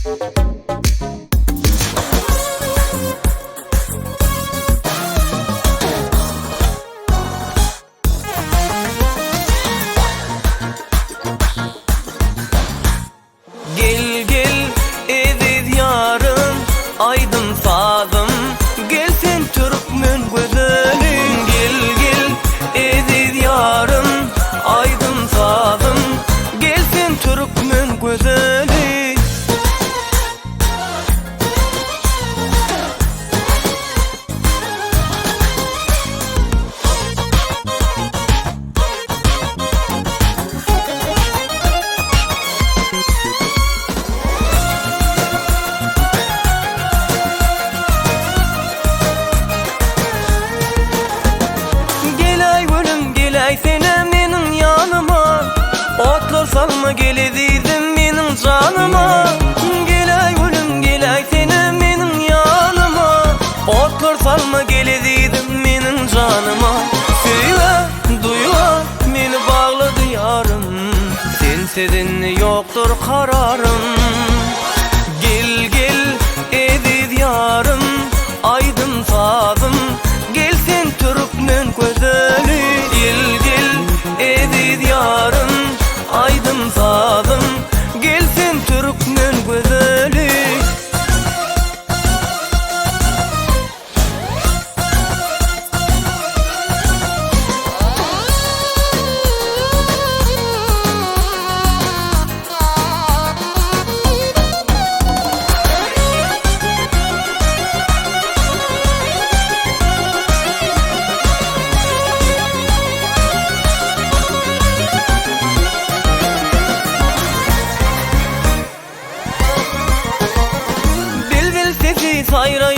Gel gel eziz yarım, aydın sazım, gelsin Türkmen güzelim. Gel gel eziz yarım, aydın sazım, gelsin Türkmen güzelim. Sene benim yanıma, otlar salma gel ezizim benim canıma. Gelay gülüm gelay sene benim yanıma, otlar salma gel ezizim benim canıma. Söyle duyla beni bağladı yarım, sensiz yoktur kararım. Gel gel eziz yarım, aydın sazım, gelsin Türkmen güzeli. Yarım, aydın sazım, gelsin Türkmen güzeli. Sayra